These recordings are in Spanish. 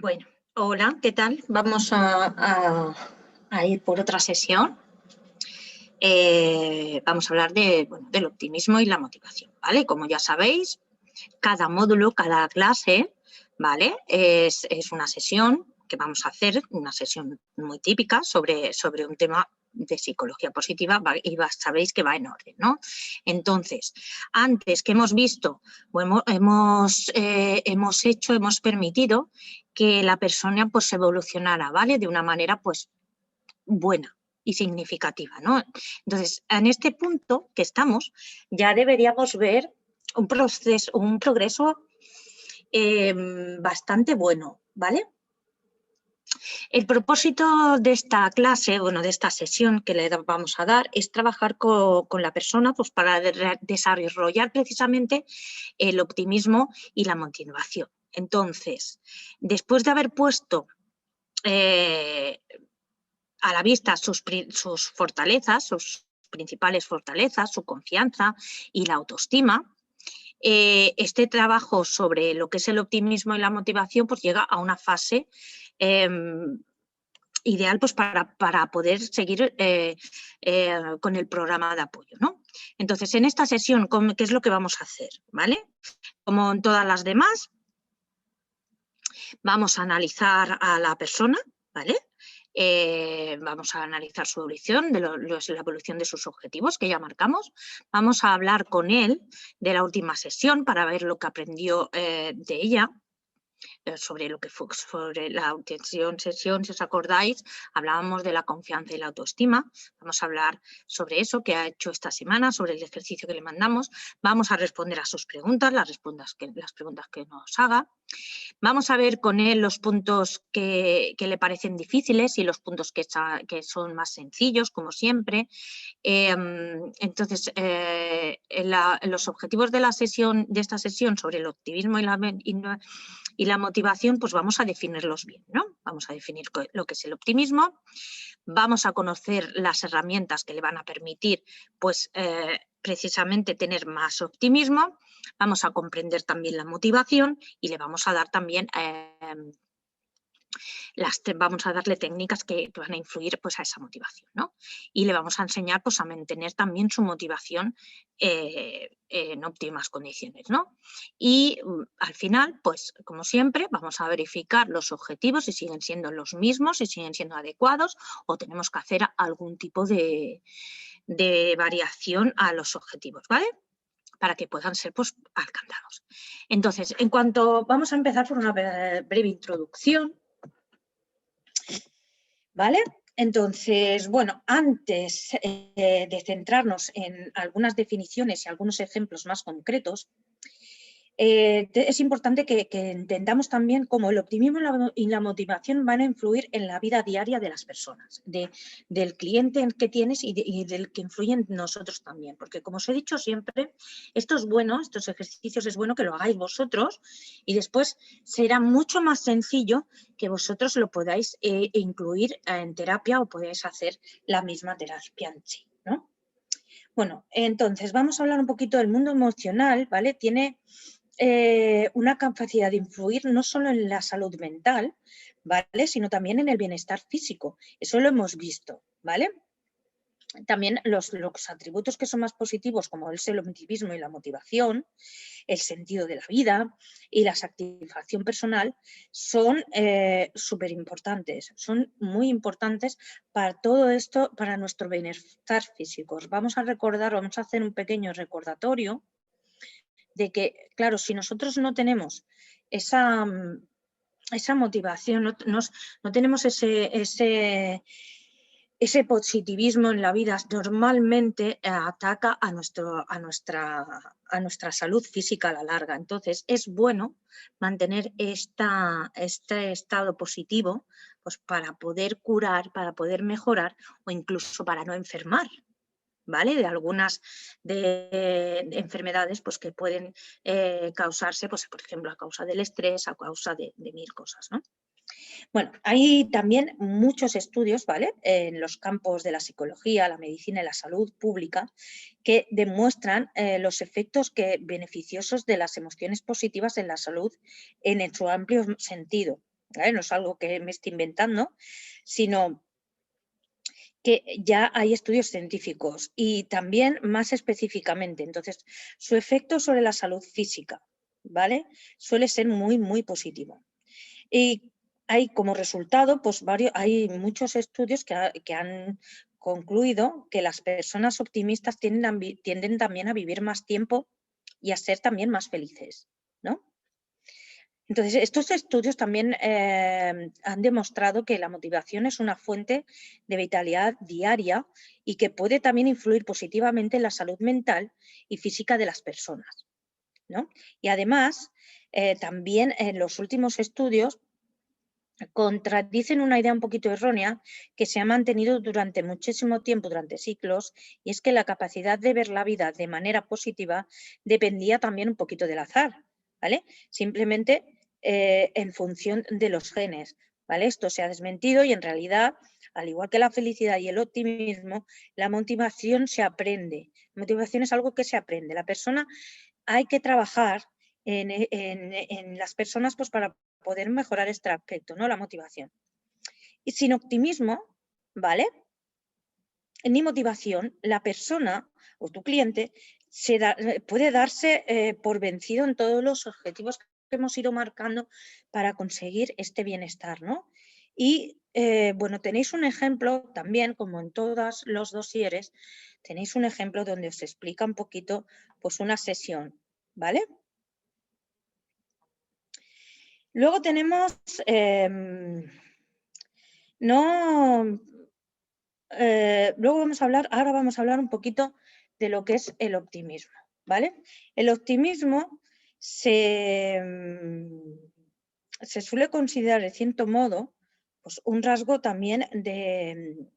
Bueno, hola, ¿qué tal? Vamos a ir por otra sesión. Vamos a hablar del optimismo y la motivación, ¿vale? Como ya sabéis, cada módulo, cada clase, ¿vale? Es una sesión que vamos a hacer, una sesión muy típica sobre un tema de psicología positiva y sabéis que va en orden, ¿no? Entonces, antes que hemos visto o hemos permitido que la persona pues evolucionara, ¿vale? De una manera pues buena y significativa, ¿no? Entonces, en este punto que estamos, ya deberíamos ver un progreso bastante bueno, ¿vale? El propósito de esta clase, bueno, de esta sesión que le vamos a dar, es trabajar con la persona pues, para desarrollar precisamente el optimismo y la motivación. Entonces, después de haber puesto a la vista sus fortalezas, sus principales fortalezas, su confianza y la autoestima, este trabajo sobre lo que es el optimismo y la motivación pues llega a una fase ideal pues, para poder seguir con el programa de apoyo, ¿no? Entonces, en esta sesión, ¿qué es lo que vamos a hacer? ¿Vale? Como en todas las demás, vamos a analizar a la persona, ¿vale? Vamos a analizar su evolución, la evolución de sus objetivos que ya marcamos. Vamos a hablar con él de la última sesión para ver lo que aprendió de ella, sobre lo que fue sobre la sesión, si os acordáis, hablábamos de la confianza y la autoestima. Vamos a hablar sobre eso que ha hecho esta semana, sobre el ejercicio que le mandamos. Vamos a responder a sus preguntas, las preguntas que nos haga. Vamos a ver con él los puntos que le parecen difíciles y los puntos que son más sencillos, como siempre. Entonces, los objetivos de esta sesión sobre el optimismo y la motivación, pues vamos a definirlos bien, ¿no? Vamos a definir lo que es el optimismo, vamos a conocer las herramientas que le van a permitir, pues, precisamente tener más optimismo, vamos a comprender también la motivación y le vamos a dar también vamos a darle técnicas que van a influir pues, a esa motivación, ¿no? Y le vamos a enseñar pues, a mantener también su motivación en óptimas condiciones, ¿no? Y al final, pues como siempre, vamos a verificar los objetivos si siguen siendo los mismos, si siguen siendo adecuados o tenemos que hacer algún tipo de variación a los objetivos, ¿vale? Para que puedan ser pues, alcanzados. Entonces, vamos a empezar por una breve introducción, ¿vale? Entonces, bueno, antes de centrarnos en algunas definiciones y algunos ejemplos más concretos, es importante que entendamos también cómo el optimismo y la motivación van a influir en la vida diaria de las personas, del cliente que tienes y del que influye en nosotros también. Porque, como os he dicho siempre, esto es bueno, estos ejercicios es bueno que lo hagáis vosotros y después será mucho más sencillo que vosotros lo podáis incluir en terapia o podáis hacer la misma terapia en sí, ¿no? Bueno, entonces vamos a hablar un poquito del mundo emocional, ¿vale? Tiene una capacidad de influir no solo en la salud mental, ¿vale? Sino también en el bienestar físico. Eso lo hemos visto, ¿vale? También los atributos que son más positivos, como el optimismo y la motivación, el sentido de la vida y la satisfacción personal, son súper importantes, son muy importantes para todo esto, para nuestro bienestar físico. Vamos a hacer un pequeño recordatorio de que, claro, si nosotros no tenemos esa motivación, no tenemos ese positivismo en la vida, normalmente ataca a nuestra salud física a la larga. Entonces, es bueno mantener este estado positivo pues, para poder curar, para poder mejorar o incluso para no enfermar, ¿vale? De algunas de enfermedades pues, que pueden causarse, pues, por ejemplo, a causa del estrés, a causa de mil cosas, ¿no? Bueno, hay también muchos estudios, ¿vale?, en los campos de la psicología, la medicina y la salud pública que demuestran los efectos beneficiosos de las emociones positivas en la salud en su amplio sentido. ¿vale? No es algo que me esté inventando, sino que ya hay estudios científicos y también más específicamente. Entonces, su efecto sobre la salud física, ¿vale? Suele ser muy, muy positivo. Y hay como resultado, pues hay muchos estudios que han concluido que las personas optimistas tienden también a vivir más tiempo y a ser también más felices, ¿no? Entonces, estos estudios también han demostrado que la motivación es una fuente de vitalidad diaria y que puede también influir positivamente en la salud mental y física de las personas, ¿no? Y además, también en los últimos estudios contradicen una idea un poquito errónea que se ha mantenido durante muchísimo tiempo, durante siglos, y es que la capacidad de ver la vida de manera positiva dependía también un poquito del azar, ¿vale? Simplemente en función de los genes, ¿vale? Esto se ha desmentido y en realidad, al igual que la felicidad y el optimismo, la motivación se aprende. La motivación es algo que se aprende. La persona hay que trabajar en las personas pues, para poder mejorar este aspecto, ¿no? La motivación. Y sin optimismo, ¿vale? Ni motivación, la persona o tu cliente puede darse por vencido en todos los objetivos que hemos ido marcando para conseguir este bienestar, ¿no? Y bueno, tenéis un ejemplo también, como en todos los dosieres, tenéis un ejemplo donde os explica un poquito pues una sesión, ¿vale? Luego tenemos, luego ahora vamos a hablar un poquito de lo que es el optimismo, ¿vale? El optimismo se suele considerar, de cierto modo, pues un rasgo también de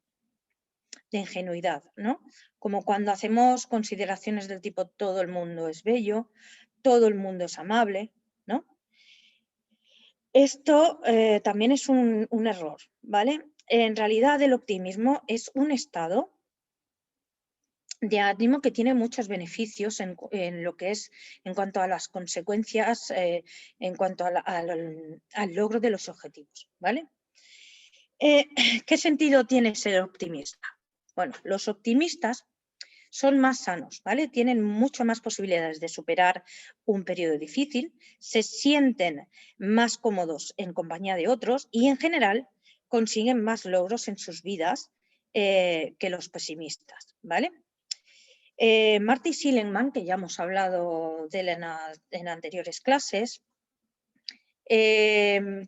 ingenuidad, ¿no? Como cuando hacemos consideraciones del tipo todo el mundo es bello, todo el mundo es amable, ¿no? Esto también es un error, ¿vale? En realidad el optimismo es un estado de ánimo que tiene muchos beneficios en lo que es en cuanto a las consecuencias, en cuanto al logro de los objetivos, ¿vale? ¿Qué sentido tiene ser optimista? Bueno, los optimistas son más sanos, ¿vale? Tienen mucho más posibilidades de superar un periodo difícil, se sienten más cómodos en compañía de otros y en general consiguen más logros en sus vidas que los pesimistas, ¿vale? Marty Seligman, que ya hemos hablado de él en anteriores clases,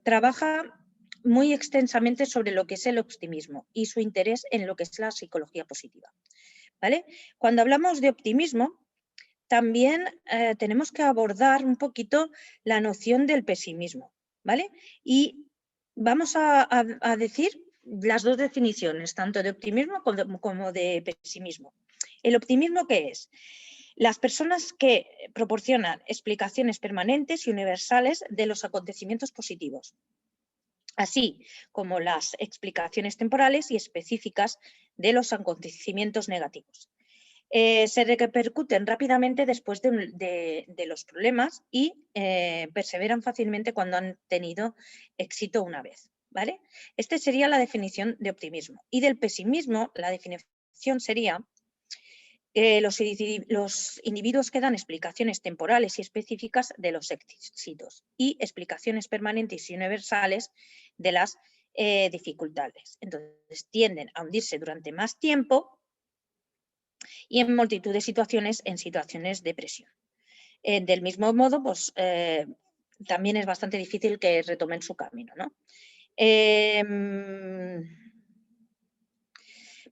trabaja muy extensamente sobre lo que es el optimismo y su interés en lo que es la psicología positiva, ¿vale? Cuando hablamos de optimismo, también tenemos que abordar un poquito la noción del pesimismo, ¿vale? Y vamos a decir las dos definiciones, tanto de optimismo como de pesimismo. ¿El optimismo qué es? Las personas que proporcionan explicaciones permanentes y universales de los acontecimientos positivos, así como las explicaciones temporales y específicas de los acontecimientos negativos. Se repercuten rápidamente después de los problemas y perseveran fácilmente cuando han tenido éxito una vez, ¿vale? Esta sería la definición de optimismo. Y del pesimismo, la definición sería los individuos que dan explicaciones temporales y específicas de los éxitos y explicaciones permanentes y universales de las dificultades. Entonces, tienden a hundirse durante más tiempo y en multitud de situaciones, en situaciones de presión. Del mismo modo, pues también es bastante difícil que retomen su camino, ¿no?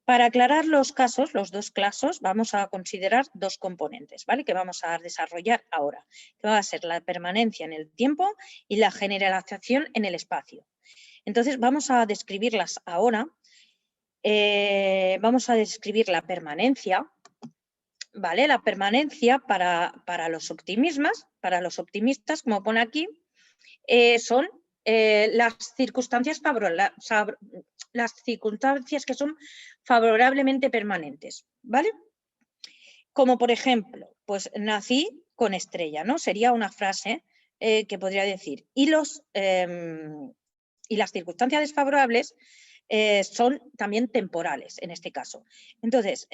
Para aclarar los dos casos, vamos a considerar dos componentes, ¿vale? Que vamos a desarrollar ahora, que va a ser la permanencia en el tiempo y la generalización en el espacio. Entonces, vamos a describirlas ahora. Vamos a describir la permanencia, ¿vale? La permanencia para los optimistas, como pone aquí, son las circunstancias que son favorablemente permanentes, ¿vale? Como por ejemplo, pues nací con estrella, ¿no? Sería una frase que podría decir. Y y las circunstancias desfavorables son también temporales en este caso. Entonces,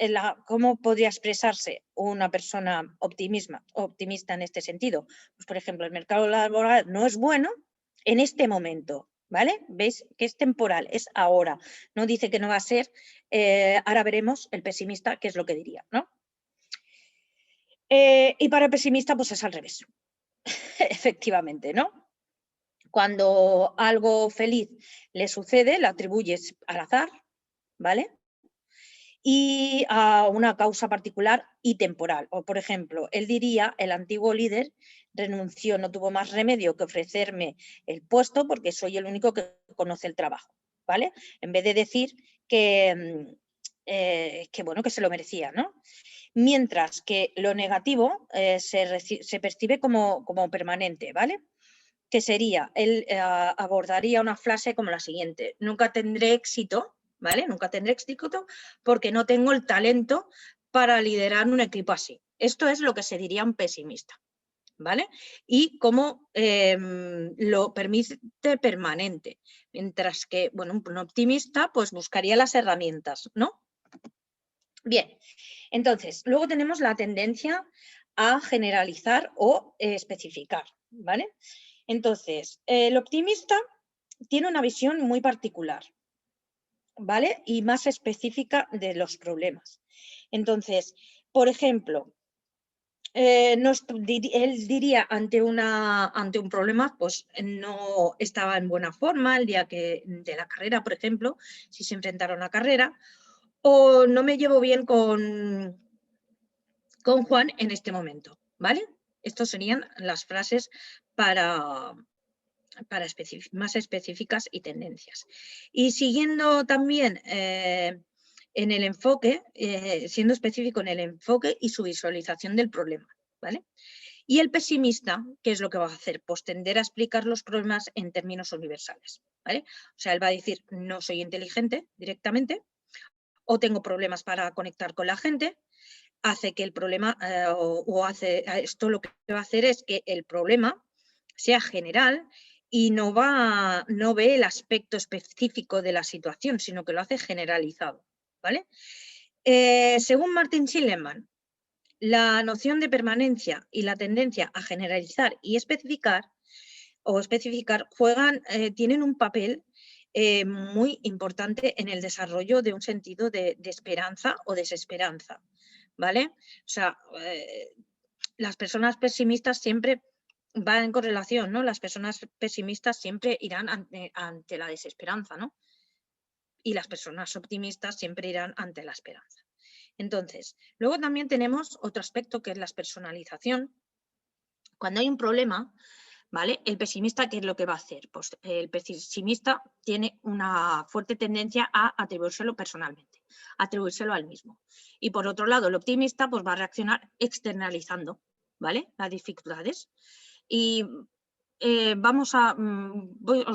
¿cómo podría expresarse una persona optimista en este sentido? Pues, por ejemplo, el mercado laboral no es bueno en este momento, ¿vale? ¿Veis que es temporal? Es ahora. No dice que no va a ser, ahora veremos el pesimista qué es lo que diría, ¿no? Y para el pesimista, pues es al revés, efectivamente, ¿no? Cuando algo feliz le sucede, le atribuyes al azar, ¿vale? Y a una causa particular y temporal. O, por ejemplo, él diría, el antiguo líder renunció, no tuvo más remedio que ofrecerme el puesto porque soy el único que conoce el trabajo, ¿vale? En vez de decir que bueno, que se lo merecía, ¿no? Mientras que lo negativo se percibe como permanente, ¿vale? Que sería, él abordaría una frase como la siguiente: nunca tendré éxito, ¿vale? Nunca tendré éxito porque no tengo el talento para liderar un equipo así. Esto es lo que se diría un pesimista, ¿vale? Y cómo lo permite permanente, mientras que, bueno, un optimista pues buscaría las herramientas, ¿no? Bien, entonces, luego tenemos la tendencia a generalizar o especificar, ¿vale? Entonces, el optimista tiene una visión muy particular, ¿vale? Y más específica de los problemas. Entonces, por ejemplo, él diría ante un problema, pues no estaba en buena forma el día de la carrera, por ejemplo, si se enfrentara a una carrera, o no me llevo bien con Juan en este momento, ¿vale? Estas serían las frases para más específicas y tendencias. Y siguiendo también en el enfoque, siendo específico en el enfoque y su visualización del problema, ¿vale? Y el pesimista, ¿qué es lo que va a hacer? Pues tender a explicar los problemas en términos universales, ¿vale? O sea, él va a decir, no soy inteligente directamente, o tengo problemas para conectar con la gente, hace que el problema, esto lo que va a hacer es que el problema sea general y no ve el aspecto específico de la situación, sino que lo hace generalizado, ¿vale? Según Martin Seligman, la noción de permanencia y la tendencia a generalizar y especificar tienen un papel muy importante en el desarrollo de un sentido de esperanza o desesperanza, ¿vale? O sea, las personas pesimistas siempre van en correlación, ¿no? Las personas pesimistas siempre irán ante la desesperanza, ¿no? Y las personas optimistas siempre irán ante la esperanza. Entonces, luego también tenemos otro aspecto que es la personalización. Cuando hay un problema, ¿vale? El pesimista, ¿qué es lo que va a hacer? Pues el pesimista tiene una fuerte tendencia a atribuírselo personalmente, atribuírselo al mismo. Y por otro lado, el optimista pues va a reaccionar externalizando, ¿vale? Las dificultades. Y os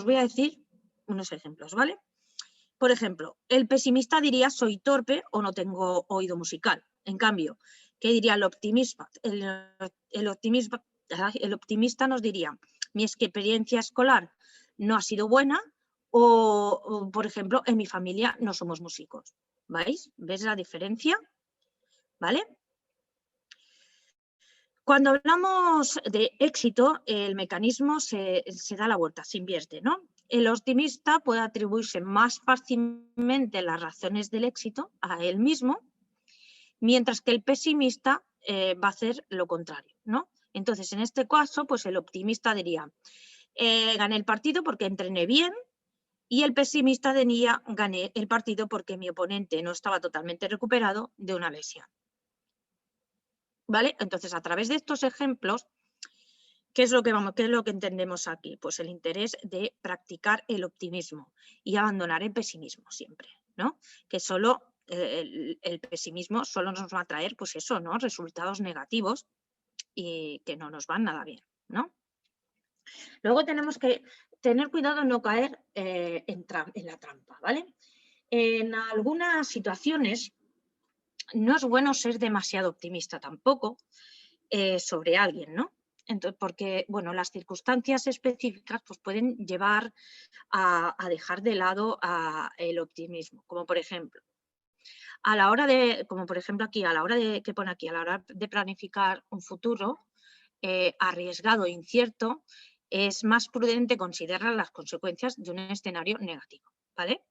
voy a decir unos ejemplos, ¿vale? Por ejemplo, el pesimista diría soy torpe o no tengo oído musical. En cambio, ¿qué diría el optimista? El optimista nos diría mi experiencia escolar no ha sido buena o, por ejemplo, en mi familia no somos músicos. ¿Veis? ¿Ves la diferencia? ¿Vale? Cuando hablamos de éxito, el mecanismo se da la vuelta, se invierte, ¿no? El optimista puede atribuirse más fácilmente las razones del éxito a él mismo, mientras que el pesimista va a hacer lo contrario, ¿no? Entonces, en este caso, pues el optimista diría, gané el partido porque entrené bien, y el pesimista diría, gané el partido porque mi oponente no estaba totalmente recuperado de una lesión. ¿Vale? Entonces, a través de estos ejemplos, ¿qué es lo que entendemos aquí? Pues el interés de practicar el optimismo y abandonar el pesimismo siempre, ¿no? Que solo el pesimismo solo nos va a traer, pues eso, ¿no? Resultados negativos y que no nos van nada bien, ¿no? Luego tenemos que tener cuidado de no caer en la trampa, ¿vale? En algunas situaciones no es bueno ser demasiado optimista tampoco sobre alguien, ¿no? Entonces, porque bueno, las circunstancias específicas pues, pueden llevar a dejar de lado el optimismo, como por ejemplo, a la hora de, como por ejemplo aquí, a la hora de, que pone aquí, a la hora de planificar un futuro arriesgado e incierto, es más prudente considerar las consecuencias de un escenario negativo, ¿vale?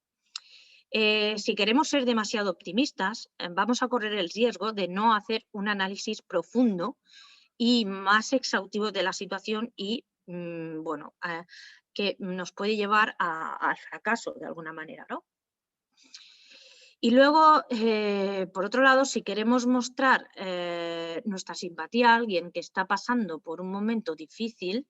Si queremos ser demasiado optimistas, vamos a correr el riesgo de no hacer un análisis profundo y más exhaustivo de la situación y, bueno, que nos puede llevar al fracaso de alguna manera, ¿no? Y luego, por otro lado, si queremos mostrar nuestra simpatía a alguien que está pasando por un momento difícil,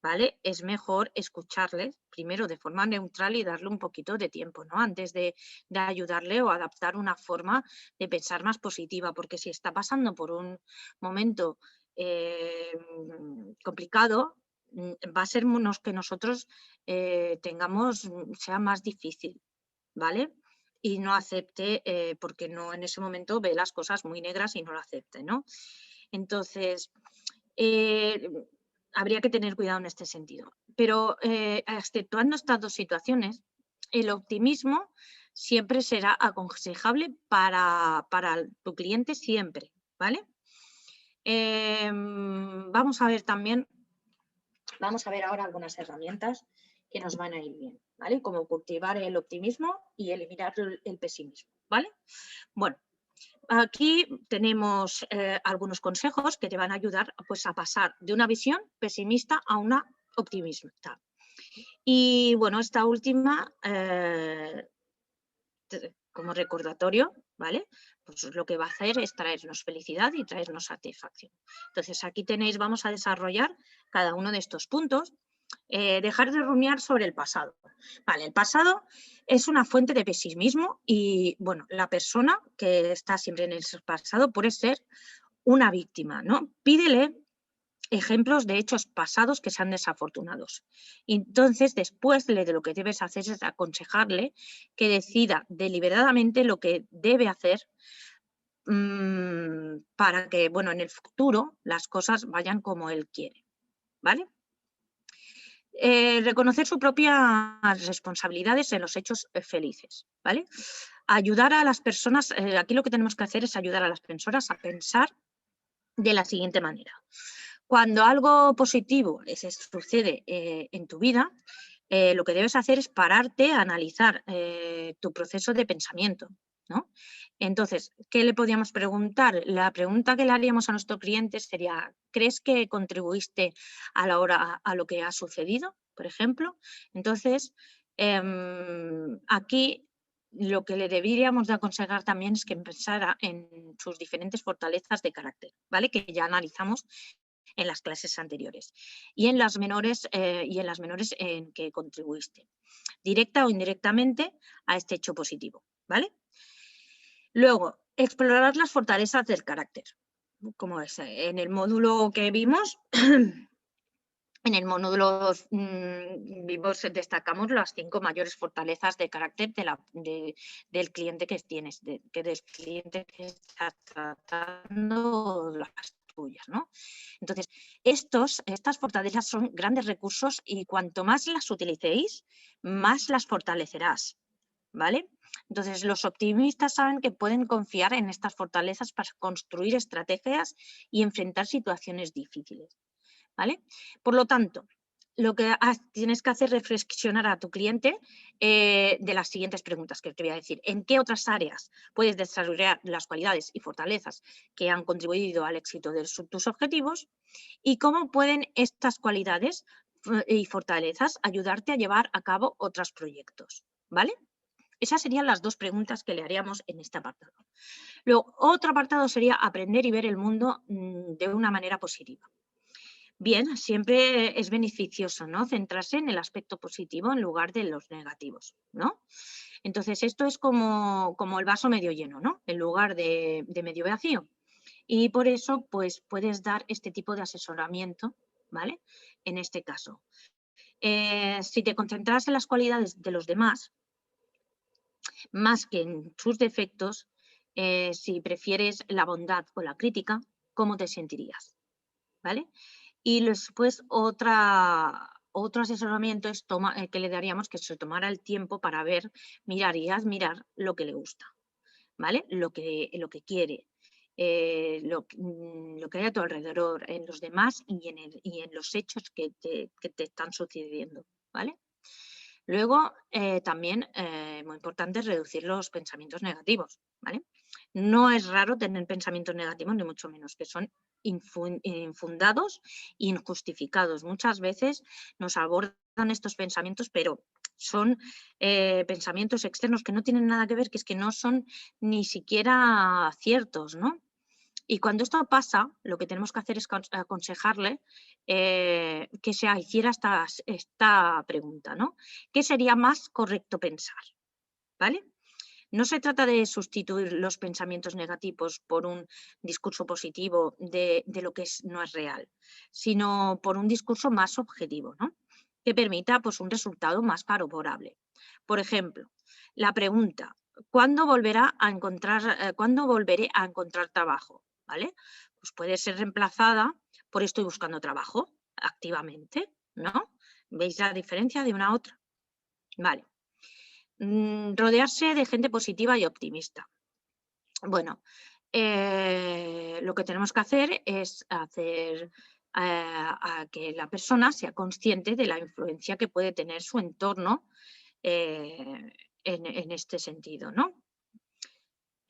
¿vale? Es mejor escucharles primero de forma neutral y darle un poquito de tiempo, ¿no? Antes de ayudarle o adaptar una forma de pensar más positiva, porque si está pasando por un momento complicado, va a ser que nosotros sea más difícil, ¿vale? Y no acepte, porque no en ese momento ve las cosas muy negras y no lo acepte, ¿no? Entonces, eh, habría que tener cuidado en este sentido. Pero exceptuando estas dos situaciones, el optimismo siempre será aconsejable para tu cliente siempre, ¿vale? Vamos a ver también, vamos a ver ahora algunas herramientas que nos van a ir bien, ¿vale? Como cultivar el optimismo y eliminar el pesimismo, ¿vale? Bueno, aquí tenemos algunos consejos que te van a ayudar pues, a pasar de una visión pesimista a una optimista. Y bueno, esta última, como recordatorio, ¿vale? Pues lo que va a hacer es traernos felicidad y traernos satisfacción. Entonces aquí tenéis, vamos a desarrollar cada uno de estos puntos. Dejar de rumiar sobre el pasado. Vale, el pasado es una fuente de pesimismo y, bueno, la persona que está siempre en el pasado puede ser una víctima, ¿no? Pídele ejemplos de hechos pasados que sean desafortunados. Entonces, después de lo que debes hacer es aconsejarle que decida deliberadamente lo que debe hacer para que, bueno, en el futuro las cosas vayan como él quiere, ¿vale? Reconocer sus propias responsabilidades en los hechos felices, ¿vale? Ayudar a las personas, aquí lo que tenemos que hacer es ayudar a las personas a pensar de la siguiente manera. Cuando algo positivo sucede en tu vida, lo que debes hacer es pararte a analizar tu proceso de pensamiento, ¿no? Entonces, ¿qué le podríamos preguntar? La pregunta que le haríamos a nuestro cliente sería, ¿crees que contribuiste a lo que ha sucedido, por ejemplo? Entonces, aquí lo que le deberíamos de aconsejar también es que pensara en sus diferentes fortalezas de carácter, ¿vale? Que ya analizamos en las clases anteriores y en las menores en que contribuiste, directa o indirectamente a este hecho positivo, ¿vale? Luego, explorar las fortalezas del carácter. Como es, en el módulo que vimos, en el módulo destacamos las 5 mayores fortalezas de carácter del cliente que tienes, del cliente que estás tratando, las tuyas, ¿no? Entonces, estas fortalezas son grandes recursos y cuanto más las utilicéis, más las fortalecerás, ¿vale? Entonces, los optimistas saben que pueden confiar en estas fortalezas para construir estrategias y enfrentar situaciones difíciles, ¿vale? Por lo tanto, lo que tienes que hacer es reflexionar a tu cliente de las siguientes preguntas que te voy a decir. ¿En qué otras áreas puedes desarrollar las cualidades y fortalezas que han contribuido al éxito de tus objetivos? ¿Y cómo pueden estas cualidades y fortalezas ayudarte a llevar a cabo otros proyectos? ¿Vale? Esas serían las 2 preguntas que le haríamos en este apartado. Luego, otro apartado sería aprender y ver el mundo de una manera positiva. Bien, siempre es beneficioso, ¿no? Centrarse en el aspecto positivo en lugar de los negativos, ¿no? Entonces, esto es como el vaso medio lleno, ¿no? En lugar de medio vacío. Y por eso, pues, puedes dar este tipo de asesoramiento, ¿vale? En este caso. Si te concentras en las cualidades de los demás, más que en sus defectos, si prefieres la bondad o la crítica, ¿cómo te sentirías? ¿Vale? Y después otro asesoramiento es que le daríamos que se tomara el tiempo para mirar y admirar lo que le gusta, ¿vale? Lo que quiere, lo que hay a tu alrededor, en los demás y en los hechos que te están sucediendo, ¿vale? Luego, también, muy importante, es reducir los pensamientos negativos, ¿vale? No es raro tener pensamientos negativos, ni mucho menos, que son infundados e injustificados. Muchas veces nos abordan estos pensamientos, pero son pensamientos externos que no tienen nada que ver, que es que no son ni siquiera ciertos, ¿no? Y cuando esto pasa, lo que tenemos que hacer es aconsejarle que se hiciera esta pregunta, ¿no? ¿Qué sería más correcto pensar? ¿Vale? No se trata de sustituir los pensamientos negativos por un discurso positivo de lo que no es real, sino por un discurso más objetivo, ¿no? Que permita, pues, un resultado más favorable. Por ejemplo, la pregunta, ¿cuándo volveré a encontrar trabajo? ¿Vale? Pues puede ser reemplazada por estoy buscando trabajo activamente, ¿no? ¿Veis la diferencia de una a otra? Vale. Rodearse de gente positiva y optimista. Bueno, lo que tenemos que hacer es hacer a que la persona sea consciente de la influencia que puede tener su entorno en este sentido, ¿no?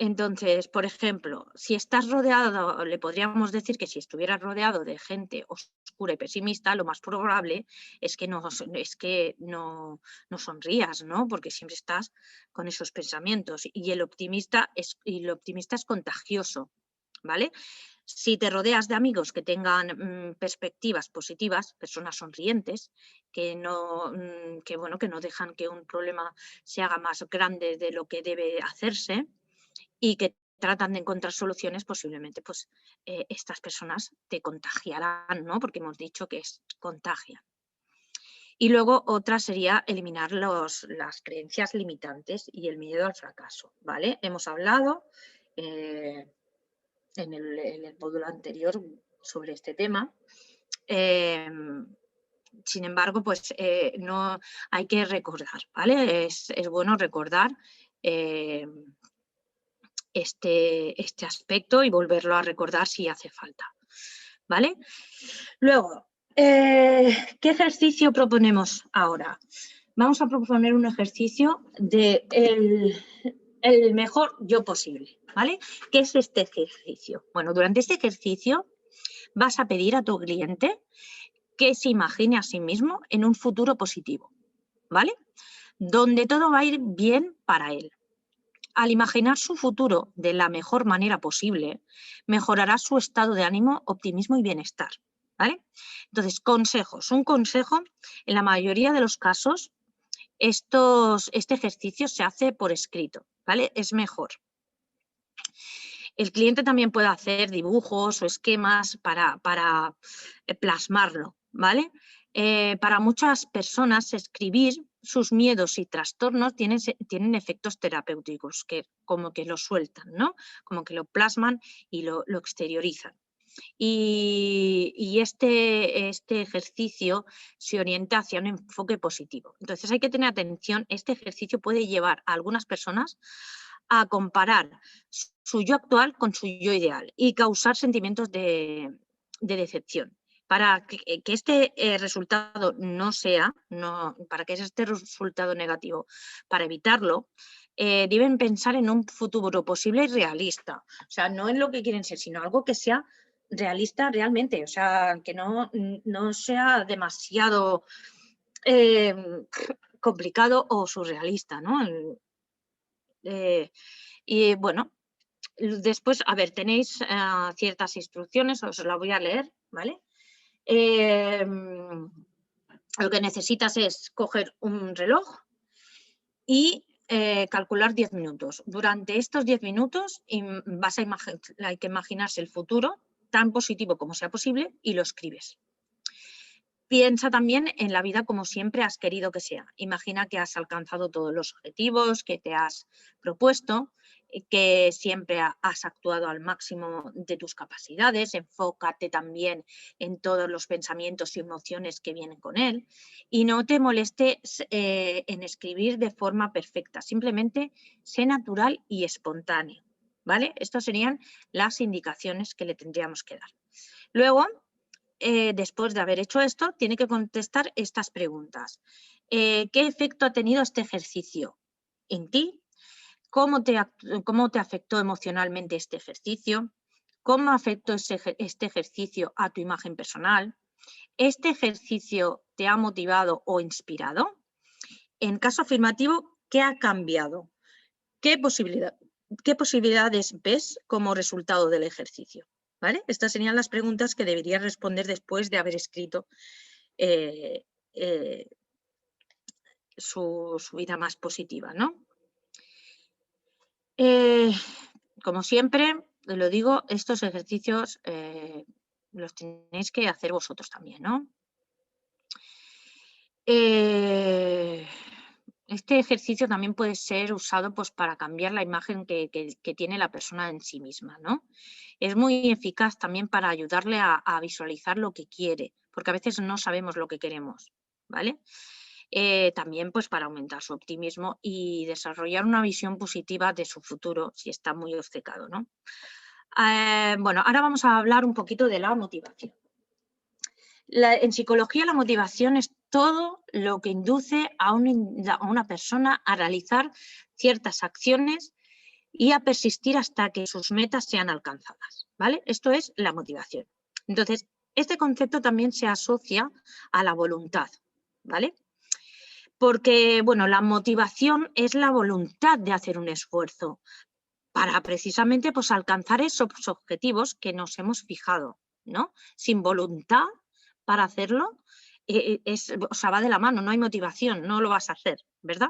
Entonces, por ejemplo, si estás rodeado, le podríamos decir que si estuvieras rodeado de gente oscura y pesimista, lo más probable es que no sonrías, ¿no? Porque siempre estás con esos pensamientos. Y lo optimista es contagioso, ¿vale? Si te rodeas de amigos que tengan perspectivas positivas, personas sonrientes, que no dejan que un problema se haga más grande de lo que debe hacerse, y que tratan de encontrar soluciones, posiblemente pues, estas personas te contagiarán, ¿no? Porque hemos dicho que contagian. Y luego otra sería eliminar las creencias limitantes y el miedo al fracaso, ¿vale? Hemos hablado en el módulo anterior sobre este tema. Sin embargo, pues no hay que recordar, ¿vale? Es bueno recordar este aspecto y volverlo a recordar si hace falta, ¿vale? Luego, ¿qué ejercicio proponemos ahora? Vamos a proponer un ejercicio de el mejor yo posible, ¿vale? ¿Qué es este ejercicio? Bueno, durante este ejercicio vas a pedir a tu cliente que se imagine a sí mismo en un futuro positivo, ¿vale? Donde todo va a ir bien para él. Al imaginar su futuro de la mejor manera posible, mejorará su estado de ánimo, optimismo y bienestar, ¿vale? Entonces, consejos. Un consejo, en la mayoría de los casos, este ejercicio se hace por escrito, ¿vale? Es mejor. El cliente también puede hacer dibujos o esquemas para plasmarlo, ¿vale? Para muchas personas, escribir sus miedos y trastornos tienen efectos terapéuticos, que como que lo sueltan, ¿no? Como que lo plasman y lo exteriorizan. Y este ejercicio se orienta hacia un enfoque positivo. Entonces hay que tener atención, este ejercicio puede llevar a algunas personas a comparar su yo actual con su yo ideal y causar sentimientos de decepción. Para que este resultado para que este resultado negativo, para evitarlo, deben pensar en un futuro posible y realista. O sea, no en lo que quieren ser, sino algo que sea realista realmente. O sea, que no sea demasiado complicado o surrealista, ¿no? Y bueno, después, a ver, tenéis ciertas instrucciones, os las voy a leer, ¿vale? Lo que necesitas es coger un reloj y calcular 10 minutos. Durante estos 10 minutos hay que imaginarse el futuro tan positivo como sea posible y lo escribes. Piensa también en la vida como siempre has querido que sea. Imagina que has alcanzado todos los objetivos que te has propuesto, que siempre has actuado al máximo de tus capacidades. Enfócate también en todos los pensamientos y emociones que vienen con él y no te molestes en escribir de forma perfecta. Simplemente sé natural y espontáneo, ¿vale? Estas serían las indicaciones que le tendríamos que dar. Luego, después de haber hecho esto, tiene que contestar estas preguntas. ¿Qué efecto ha tenido este ejercicio en ti? ¿Cómo te afectó emocionalmente este ejercicio? ¿Cómo afectó este ejercicio a tu imagen personal? ¿Este ejercicio te ha motivado o inspirado? En caso afirmativo, ¿qué ha cambiado? ¿Qué posibilidades ves como resultado del ejercicio? ¿Vale? Estas serían las preguntas que deberías responder después de haber escrito eh, eh, su vida más positiva, ¿no? Como siempre, lo digo, estos ejercicios los tenéis que hacer vosotros también, ¿no? Este ejercicio también puede ser usado pues, para cambiar la imagen que tiene la persona en sí misma, ¿no? Es muy eficaz también para ayudarle a visualizar lo que quiere, porque a veces no sabemos lo que queremos, ¿vale? También pues, para aumentar su optimismo y desarrollar una visión positiva de su futuro si está muy obcecado, ¿no? Bueno, ahora vamos a hablar un poquito de la motivación. En psicología la motivación es todo lo que induce a una persona a realizar ciertas acciones y a persistir hasta que sus metas sean alcanzadas, ¿vale? Esto es la motivación. Entonces, este concepto también se asocia a la voluntad, ¿vale? Porque, bueno, la motivación es la voluntad de hacer un esfuerzo para precisamente pues, alcanzar esos objetivos que nos hemos fijado, ¿no? Sin voluntad para hacerlo, o sea, va de la mano, no hay motivación, no lo vas a hacer, ¿verdad?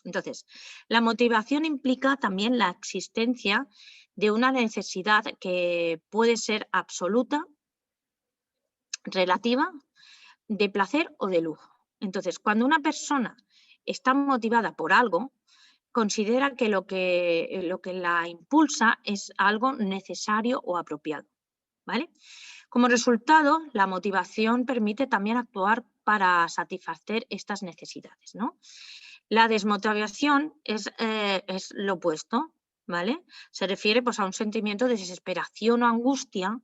Entonces, la motivación implica también la existencia de una necesidad que puede ser absoluta, relativa, de placer o de lujo. Entonces, cuando una persona está motivada por algo, considera que lo que la impulsa es algo necesario o apropiado, ¿vale? Como resultado, la motivación permite también actuar para satisfacer estas necesidades, ¿no? La desmotivación es lo opuesto, ¿vale? Se refiere pues, a un sentimiento de desesperación o angustia,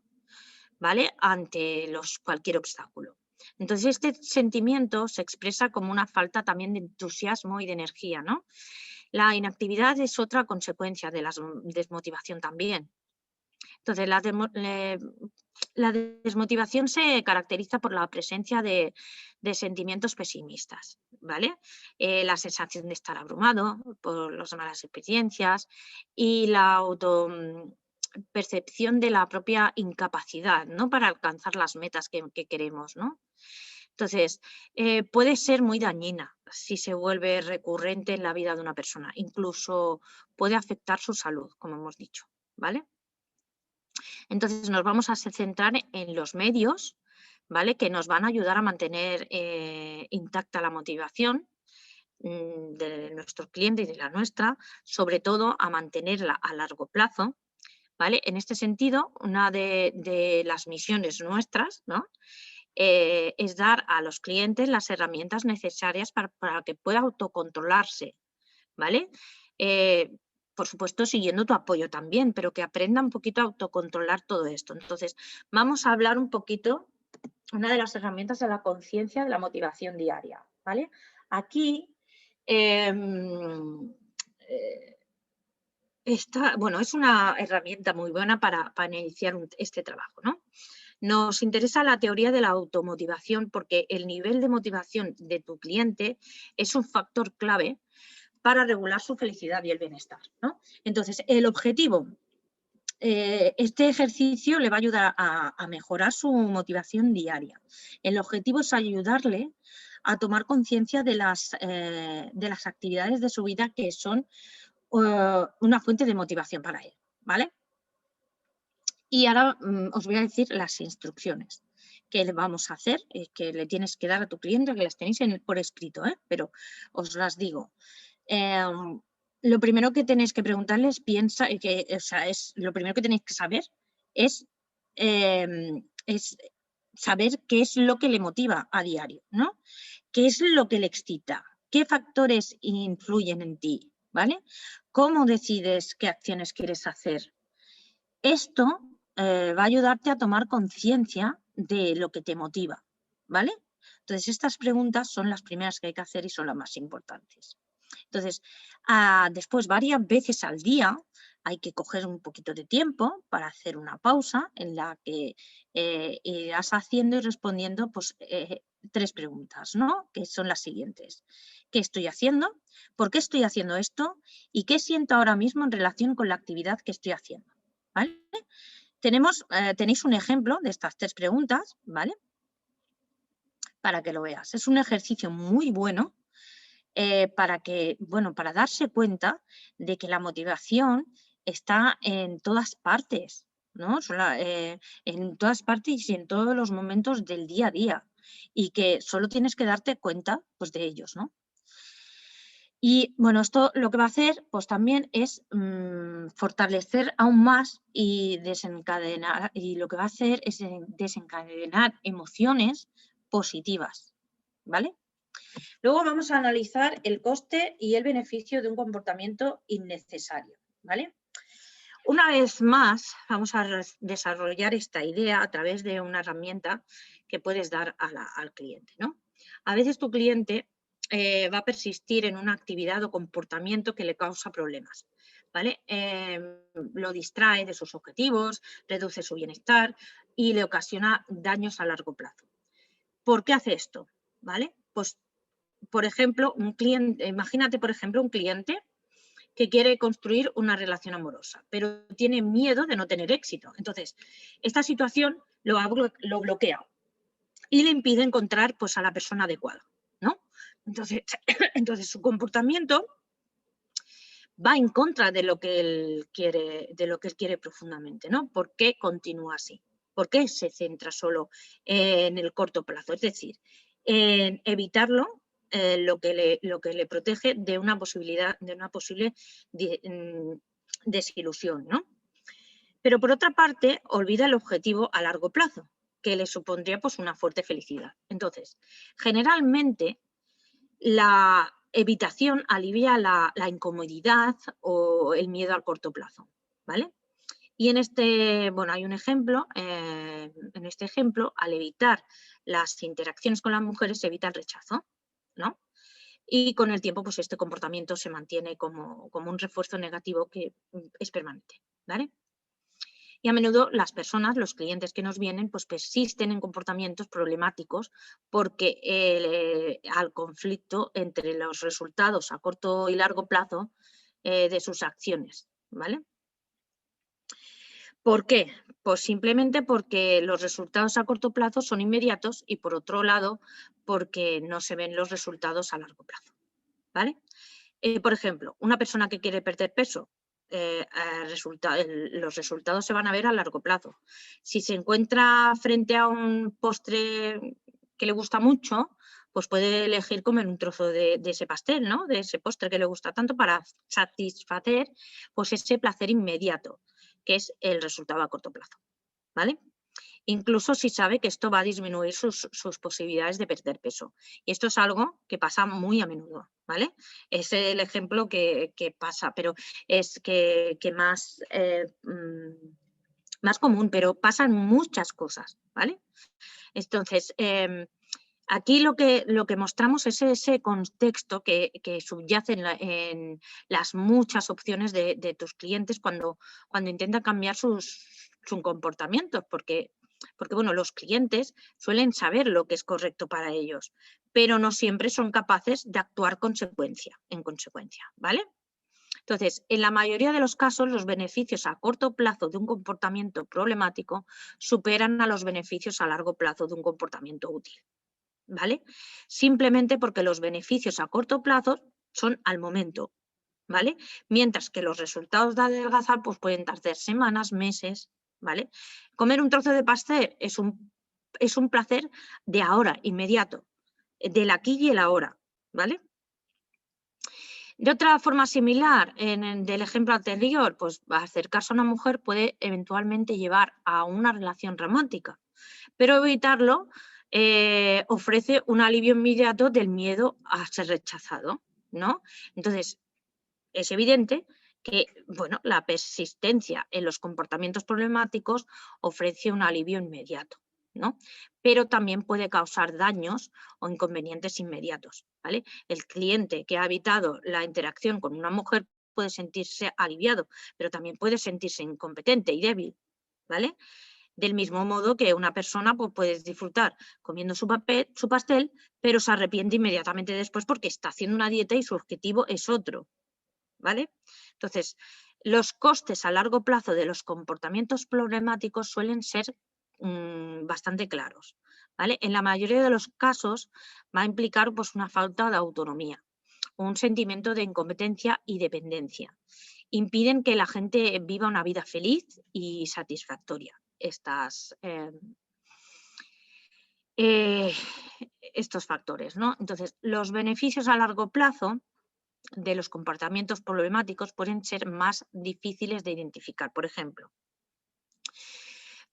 ¿vale? Ante cualquier obstáculo. Entonces, este sentimiento se expresa como una falta también de entusiasmo y de energía, ¿no? La inactividad es otra consecuencia de la desmotivación también. Entonces, la desmotivación se caracteriza por la presencia de sentimientos pesimistas, ¿vale? La sensación de estar abrumado por las malas experiencias y la percepción de la propia incapacidad, ¿no? Para alcanzar las metas que queremos, ¿no? Entonces, puede ser muy dañina si se vuelve recurrente en la vida de una persona. Incluso puede afectar su salud, como hemos dicho, ¿vale? Entonces, nos vamos a centrar en los medios, ¿vale? Que nos van a ayudar a mantener intacta la motivación de nuestro cliente y de la nuestra, sobre todo a mantenerla a largo plazo, ¿vale? En este sentido, una de las misiones nuestras, ¿no? Es dar a los clientes las herramientas necesarias para que pueda autocontrolarse, ¿vale? Por supuesto, siguiendo tu apoyo también, pero que aprenda un poquito a autocontrolar todo esto. Entonces, vamos a hablar un poquito, una de las herramientas de la conciencia de la motivación diaria, ¿vale? Aquí, bueno, es una herramienta muy buena para iniciar este trabajo, ¿no? Nos interesa la teoría de la automotivación porque el nivel de motivación de tu cliente es un factor clave para regular su felicidad y el bienestar, ¿no? Entonces, el objetivo, este ejercicio le va a ayudar a mejorar su motivación diaria. El objetivo es ayudarle a tomar conciencia de las actividades de su vida que son una fuente de motivación para él, ¿vale? Y ahora os voy a decir las instrucciones que le vamos a hacer, que le tienes que dar a tu cliente, que las tenéis por escrito, pero os las digo. Lo primero que tenéis que preguntarles, lo primero que tenéis que saber es saber qué es lo que le motiva a diario, ¿no? ¿Qué es lo que le excita? ¿Qué factores influyen en ti? ¿Vale? ¿Cómo decides qué acciones quieres hacer? Esto va a ayudarte a tomar conciencia de lo que te motiva, ¿vale? Entonces, estas preguntas son las primeras que hay que hacer y son las más importantes. Entonces, después, varias veces al día, hay que coger un poquito de tiempo para hacer una pausa en la que irás haciendo y respondiendo pues, 3 preguntas, ¿no? Que son las siguientes. ¿Qué estoy haciendo? ¿Por qué estoy haciendo esto? ¿Y qué siento ahora mismo en relación con la actividad que estoy haciendo? ¿Vale? Tenéis un ejemplo de estas 3 preguntas, ¿vale? Para que lo veas. Es un ejercicio muy bueno para darse cuenta de que la motivación está en todas partes, ¿no? En todas partes y en todos los momentos del día a día, y que solo tienes que darte cuenta pues, de ellos, ¿no? Y bueno, esto lo que va a hacer pues también es fortalecer aún más y desencadenar, y lo que va a hacer es desencadenar emociones positivas, ¿vale? Luego vamos a analizar el coste y el beneficio de un comportamiento innecesario, ¿vale? Una vez más, vamos a desarrollar esta idea a través de una herramienta que puedes dar al cliente, ¿no? A veces tu cliente va a persistir en una actividad o comportamiento que le causa problemas, ¿vale? Lo distrae de sus objetivos, reduce su bienestar y le ocasiona daños a largo plazo. ¿Por qué hace esto? ¿Vale? Pues, por ejemplo, imagínate, por ejemplo, un cliente que quiere construir una relación amorosa, pero tiene miedo de no tener éxito. Entonces, esta situación lo bloquea y le impide encontrar pues, a la persona adecuada, ¿no? Entonces su comportamiento va en contra de lo que él quiere profundamente, ¿no? ¿Por qué continúa así? ¿Por qué se centra solo en el corto plazo? Es decir, en evitarlo, lo que le protege de una posible desilusión, ¿no? Pero por otra parte, olvida el objetivo a largo plazo, que le supondría pues, una fuerte felicidad. Entonces, generalmente, la evitación alivia la incomodidad o el miedo al corto plazo, ¿vale? Y hay un ejemplo, en este ejemplo, al evitar las interacciones con las mujeres se evita el rechazo, ¿no? Y con el tiempo, pues este comportamiento se mantiene como un refuerzo negativo que es permanente, ¿vale? Y a menudo las personas, los clientes que nos vienen, pues persisten en comportamientos problemáticos porque al conflicto entre los resultados a corto y largo plazo de sus acciones, ¿vale? ¿Por qué? Pues simplemente porque los resultados a corto plazo son inmediatos y, por otro lado, porque no se ven los resultados a largo plazo, ¿vale? Por ejemplo, una persona que quiere perder peso, los resultados se van a ver a largo plazo. Si se encuentra frente a un postre que le gusta mucho, pues puede elegir comer un trozo de ese pastel, ¿no? De ese postre que le gusta tanto para satisfacer pues, ese placer inmediato, que es el resultado a corto plazo, ¿vale? Incluso si sabe que esto va a disminuir sus posibilidades de perder peso. Y esto es algo que pasa muy a menudo, ¿vale? Es el ejemplo que pasa, pero es que más común, pero pasan muchas cosas, ¿vale? Entonces, aquí lo que mostramos es ese contexto que subyace en las muchas opciones de tus clientes cuando intentan cambiar sus comportamientos, porque bueno, los clientes suelen saber lo que es correcto para ellos, pero no siempre son capaces de actuar en consecuencia, ¿vale? Entonces, en la mayoría de los casos, los beneficios a corto plazo de un comportamiento problemático superan a los beneficios a largo plazo de un comportamiento útil, ¿vale? Simplemente porque los beneficios a corto plazo son al momento, ¿vale? Mientras que los resultados de adelgazar pues pueden tardar semanas, meses, ¿vale? Comer un trozo de pastel es un es un placer de ahora, inmediato, del aquí y el ahora, ¿vale? De otra forma similar, del ejemplo anterior, pues acercarse a una mujer puede eventualmente llevar a una relación romántica, pero evitarlo ofrece un alivio inmediato del miedo a ser rechazado, ¿no? Entonces, es evidente que, bueno, la persistencia en los comportamientos problemáticos ofrece un alivio inmediato, ¿no? Pero también puede causar daños o inconvenientes inmediatos, ¿vale? El cliente que ha evitado la interacción con una mujer puede sentirse aliviado, pero también puede sentirse incompetente y débil, ¿vale? Del mismo modo que una persona pues, puede disfrutar comiendo su pastel, pero se arrepiente inmediatamente después porque está haciendo una dieta y su objetivo es otro, ¿vale? Entonces, los costes a largo plazo de los comportamientos problemáticos suelen ser bastante claros, ¿vale? En la mayoría de los casos va a implicar pues, una falta de autonomía, un sentimiento de incompetencia y dependencia. Impiden que la gente viva una vida feliz y satisfactoria. Estos factores, ¿no? Entonces, los beneficios a largo plazo de los comportamientos problemáticos pueden ser más difíciles de identificar. Por ejemplo,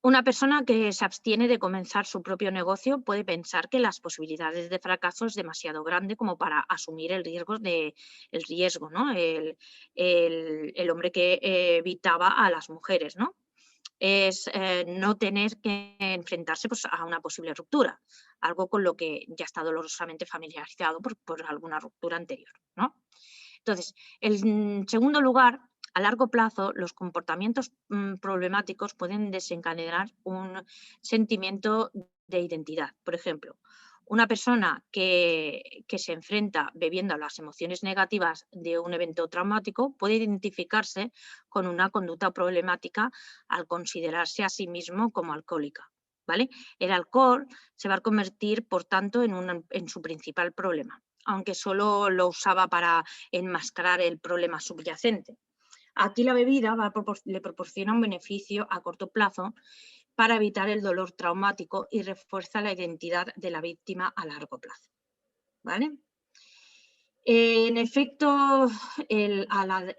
una persona que se abstiene de comenzar su propio negocio puede pensar que las posibilidades de fracaso es demasiado grande como para asumir el riesgo, ¿no? El hombre que evitaba a las mujeres, ¿no? Es no tener que enfrentarse pues, a una posible ruptura, algo con lo que ya está dolorosamente familiarizado por alguna ruptura anterior, ¿no? Entonces, en segundo lugar, a largo plazo, los comportamientos problemáticos pueden desencadenar un sentimiento de identidad. Por ejemplo, una persona que se enfrenta bebiendo a las emociones negativas de un evento traumático puede identificarse con una conducta problemática al considerarse a sí mismo como alcohólica, ¿vale? El alcohol se va a convertir, por tanto, en su principal problema, aunque solo lo usaba para enmascarar el problema subyacente. Aquí la bebida le proporciona un beneficio a corto plazo para evitar el dolor traumático y refuerza la identidad de la víctima a largo plazo, ¿vale? En efecto, el adaptar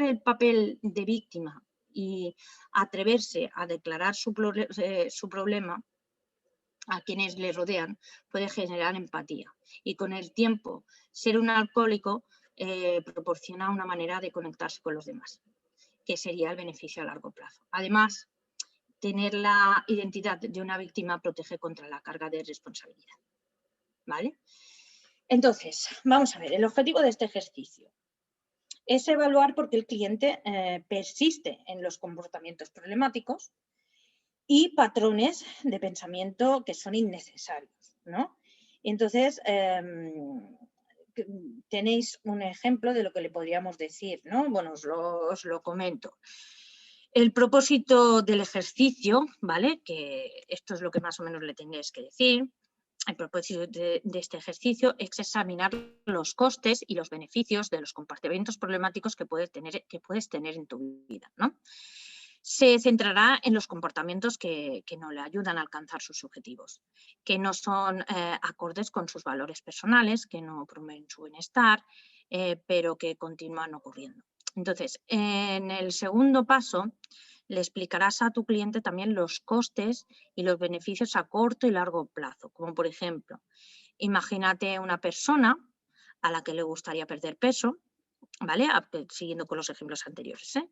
el papel de víctima y atreverse a declarar su problema a quienes le rodean puede generar empatía. Y con el tiempo, ser un alcohólico proporciona una manera de conectarse con los demás, que sería el beneficio a largo plazo. Además, tener la identidad de una víctima protege contra la carga de responsabilidad, ¿vale? Entonces, vamos a ver, el objetivo de este ejercicio es evaluar por qué el cliente persiste en los comportamientos problemáticos y patrones de pensamiento que son innecesarios, ¿no? Entonces, tenéis un ejemplo de lo que le podríamos decir, ¿no? Bueno, os lo comento. El propósito del ejercicio, ¿vale? Que esto es lo que más o menos le tengáis que decir. El propósito de este ejercicio es examinar los costes y los beneficios de los comportamientos problemáticos que puedes tener en tu vida, ¿no? Se centrará en los comportamientos que no le ayudan a alcanzar sus objetivos, que no son acordes con sus valores personales, que no promueven su bienestar, pero que continúan ocurriendo. Entonces, en el segundo paso, le explicarás a tu cliente también los costes y los beneficios a corto y largo plazo, como por ejemplo, imagínate una persona a la que le gustaría perder peso, ¿vale? Siguiendo con los ejemplos anteriores, ¿eh?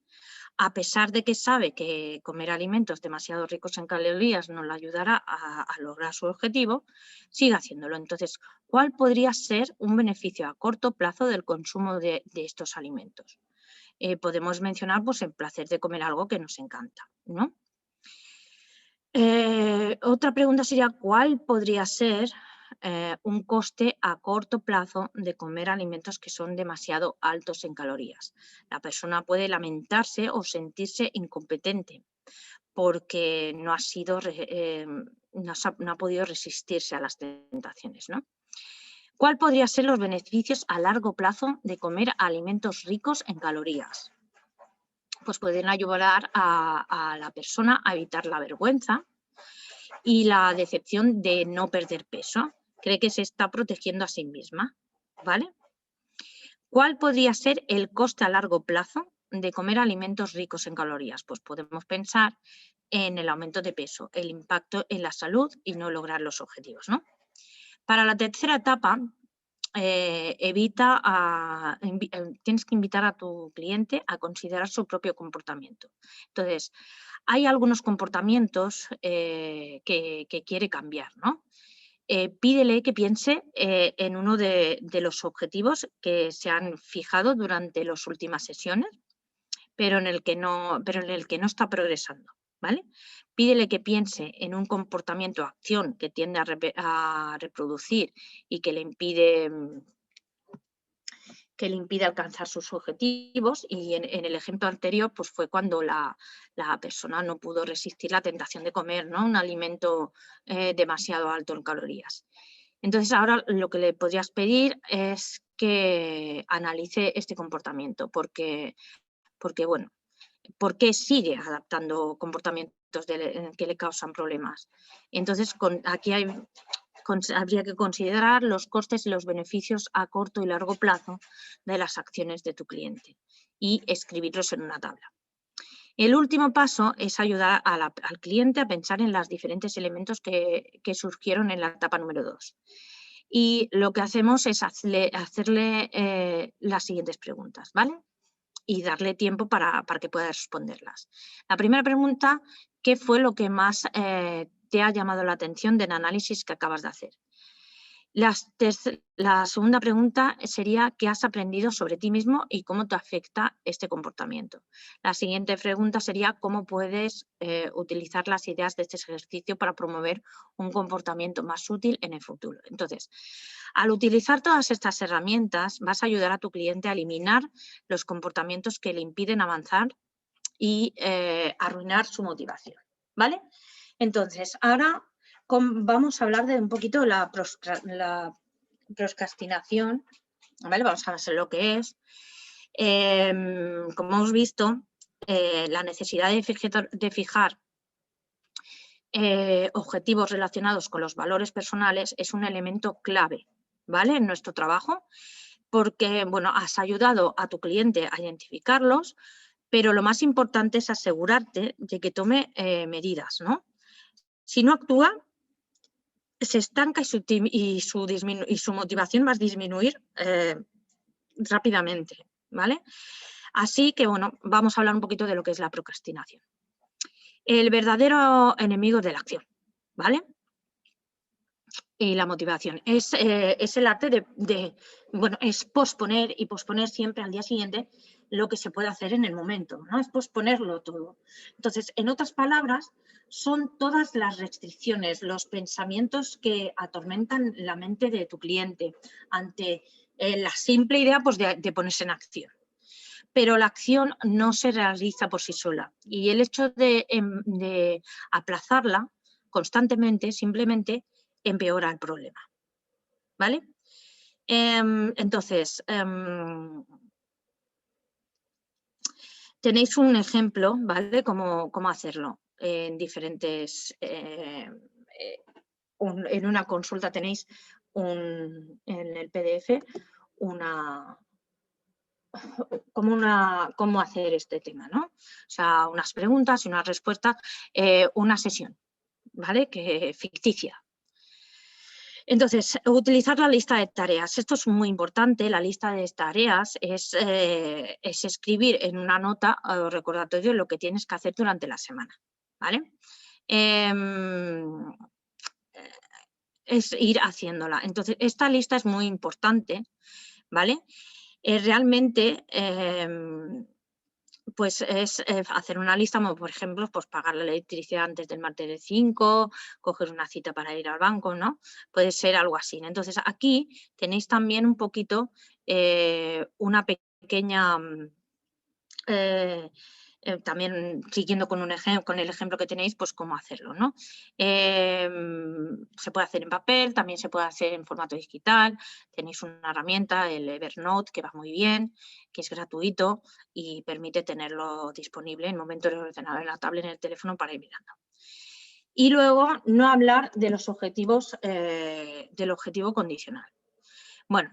A pesar de que sabe que comer alimentos demasiado ricos en calorías no le ayudará a lograr su objetivo, sigue haciéndolo. Entonces, ¿cuál podría ser un beneficio a corto plazo del consumo de estos alimentos? Podemos mencionar pues, el placer de comer algo que nos encanta, ¿no? Otra pregunta sería, ¿cuál podría ser un coste a corto plazo de comer alimentos que son demasiado altos en calorías? La persona puede lamentarse o sentirse incompetente porque no ha podido resistirse a las tentaciones, ¿no? ¿Cuál podrían ser los beneficios a largo plazo de comer alimentos ricos en calorías? Pues pueden ayudar a la persona a evitar la vergüenza, y la decepción de no perder peso. Cree que se está protegiendo a sí misma, ¿vale? ¿Cuál podría ser el coste a largo plazo de comer alimentos ricos en calorías? Pues podemos pensar en el aumento de peso, el impacto en la salud y no lograr los objetivos, ¿no? Para la tercera etapa, tienes que invitar a tu cliente a considerar su propio comportamiento. Entonces, hay algunos comportamientos que quiere cambiar, ¿no? Pídele que piense en uno de los objetivos que se han fijado durante las últimas sesiones, pero en el que no está progresando, ¿vale? Pídele que piense en un comportamiento o acción que tiende a reproducir y que le impide alcanzar sus objetivos, y en el ejemplo anterior pues fue cuando la persona no pudo resistir la tentación de comer, ¿no?, un alimento demasiado alto en calorías. Entonces ahora lo que le podrías pedir es que analice este comportamiento, porque bueno, ¿por qué sigue adaptando comportamientos que le causan problemas? Entonces aquí habría que considerar los costes y los beneficios a corto y largo plazo de las acciones de tu cliente y escribirlos en una tabla. El último paso es ayudar al cliente a pensar en los diferentes elementos que surgieron en la etapa número 2. Y lo que hacemos es hacerle las siguientes preguntas, ¿vale? Y darle tiempo para que pueda responderlas. La primera pregunta: ¿qué fue lo que más te ha llamado la atención del análisis que acabas de hacer? La segunda pregunta sería: ¿qué has aprendido sobre ti mismo y cómo te afecta este comportamiento? La siguiente pregunta sería: ¿cómo puedes utilizar las ideas de este ejercicio para promover un comportamiento más útil en el futuro? Entonces, al utilizar todas estas herramientas, vas a ayudar a tu cliente a eliminar los comportamientos que le impiden avanzar y arruinar su motivación, ¿vale? Entonces, ahora vamos a hablar de un poquito la procrastinación, ¿vale? Vamos a ver lo que es. Como hemos visto, la necesidad de fijar objetivos relacionados con los valores personales es un elemento clave, ¿vale?, en nuestro trabajo, porque, bueno, has ayudado a tu cliente a identificarlos, pero lo más importante es asegurarte de que tome medidas, ¿no? Si no actúa, se estanca y su motivación va a disminuir rápidamente, ¿vale? Así que, bueno, vamos a hablar un poquito de lo que es la procrastinación. El verdadero enemigo de la acción, ¿vale? Y la motivación. Es el arte bueno, es posponer y posponer siempre al día siguiente lo que se puede hacer en el momento, ¿no? Es posponerlo todo. Entonces, en otras palabras, son todas las restricciones, los pensamientos que atormentan la mente de tu cliente ante la simple idea, pues, de ponerse en acción. Pero la acción no se realiza por sí sola, y el hecho de aplazarla constantemente simplemente empeora el problema, ¿vale? Entonces, tenéis un ejemplo, ¿vale?, cómo hacerlo en diferentes... en una consulta tenéis en el PDF cómo hacer este tema, ¿no? O sea, unas preguntas y unas respuestas, una sesión, ¿vale?, ficticia. Entonces, utilizar la lista de tareas. Esto es muy importante. La lista de tareas es escribir en una nota o recordatorio lo que tienes que hacer durante la semana, ¿vale? Es ir haciéndola. Entonces, esta lista es muy importante, ¿vale? Realmente, pues es hacer una lista, como por ejemplo, pues pagar la electricidad antes del martes de 5, coger una cita para ir al banco, ¿no? Puede ser algo así. Entonces, aquí tenéis también un poquito una pequeña... también siguiendo con el ejemplo que tenéis, pues cómo hacerlo, ¿no? Se puede hacer en papel, también se puede hacer en formato digital. Tenéis una herramienta, el Evernote, que va muy bien, que es gratuito y permite tenerlo disponible en el momento del ordenador, en la tablet, en el teléfono, para ir mirando. Y luego no hablar de los objetivos, del objetivo condicional. Bueno,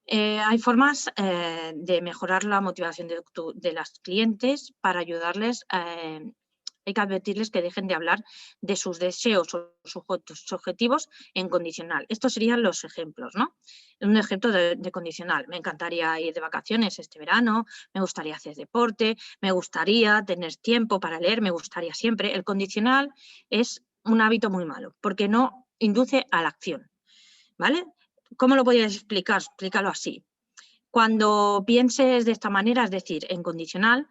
hay formas de mejorar la motivación de las clientes para ayudarles. Hay que advertirles que dejen de hablar de sus deseos o sus objetivos en condicional. Estos serían los ejemplos, ¿no? Un ejemplo de condicional. Me encantaría ir de vacaciones este verano, me gustaría hacer deporte, me gustaría tener tiempo para leer, me gustaría siempre. El condicional es un hábito muy malo porque no induce a la acción, ¿vale? ¿Cómo lo podrías explicar? Explícalo así. Cuando pienses de esta manera, es decir, en condicional,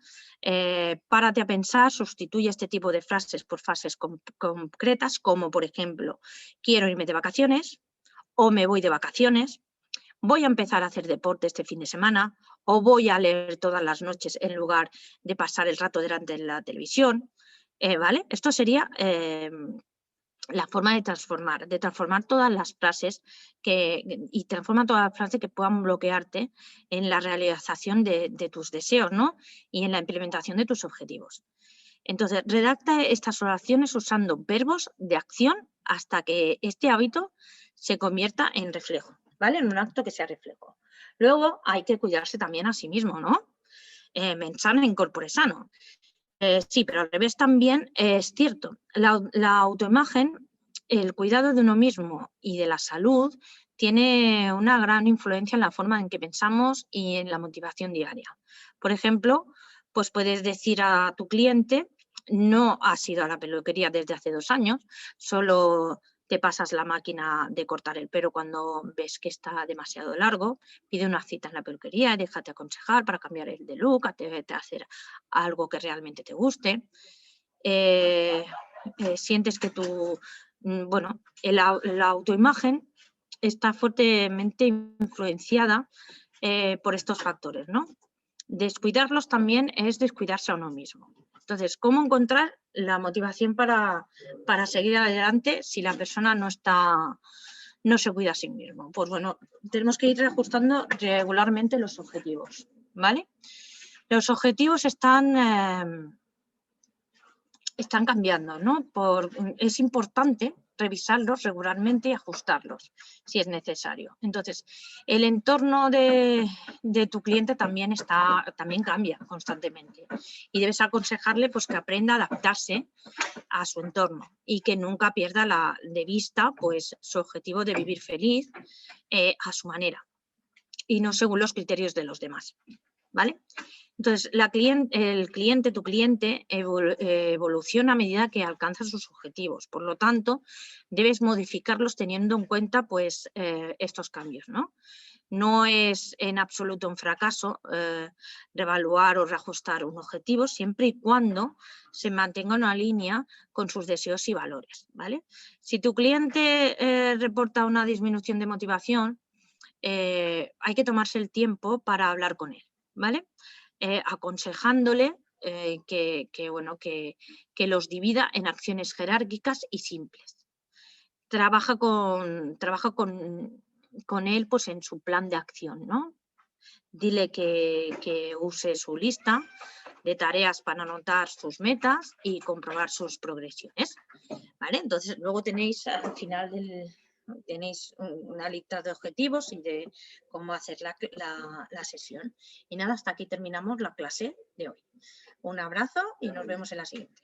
párate a pensar, sustituye este tipo de frases por frases concretas, como por ejemplo, quiero irme de vacaciones, o me voy de vacaciones, voy a empezar a hacer deporte este fin de semana, o voy a leer todas las noches en lugar de pasar el rato delante de la televisión, ¿vale? Esto sería la forma de transformar todas las frases y transforma todas las frases que puedan bloquearte en la realización de tus deseos, ¿no? Y en la implementación de tus objetivos. Entonces, redacta estas oraciones usando verbos de acción hasta que este hábito se convierta en reflejo, ¿vale? En un acto que sea reflejo. Luego hay que cuidarse también a sí mismo, ¿no? Mens sana in corpore sano. Sí, pero al revés también es cierto. La autoimagen, el cuidado de uno mismo y de la salud tiene una gran influencia en la forma en que pensamos y en la motivación diaria. Por ejemplo, pues puedes decir a tu cliente, no has ido a la peluquería desde hace 2 años, solo te pasas la máquina de cortar el pelo cuando ves que está demasiado largo, pide una cita en la peluquería y déjate aconsejar para cambiar el de look, atrévete a hacer algo que realmente te guste. Sientes que la autoimagen está fuertemente influenciada por estos factores, ¿no? Descuidarlos también es descuidarse a uno mismo. Entonces, ¿cómo encontrar la motivación para seguir adelante si la persona no se cuida a sí mismo? Pues bueno, tenemos que ir reajustando regularmente los objetivos, ¿vale? Los objetivos están cambiando, ¿no? Es importante revisarlos regularmente y ajustarlos si es necesario. Entonces, el entorno de tu cliente también cambia constantemente y debes aconsejarle pues, que aprenda a adaptarse a su entorno y que nunca pierda de vista pues, su objetivo de vivir feliz a su manera y no según los criterios de los demás, ¿vale? Entonces, tu cliente evoluciona a medida que alcanza sus objetivos. Por lo tanto, debes modificarlos teniendo en cuenta pues, estos cambios, ¿no? No es en absoluto un fracaso reevaluar o reajustar un objetivo siempre y cuando se mantenga una línea con sus deseos y valores, ¿vale? Si tu cliente reporta una disminución de motivación, hay que tomarse el tiempo para hablar con él, ¿vale? Aconsejándole que los divida en acciones jerárquicas y simples. Trabaja con él pues, en su plan de acción, ¿no? Dile que use su lista de tareas para anotar sus metas y comprobar sus progresiones, ¿vale? Entonces, luego tenéis al final tenéis una lista de objetivos y de cómo hacer la sesión. Y nada, hasta aquí terminamos la clase de hoy. Un abrazo y nos vemos en la siguiente.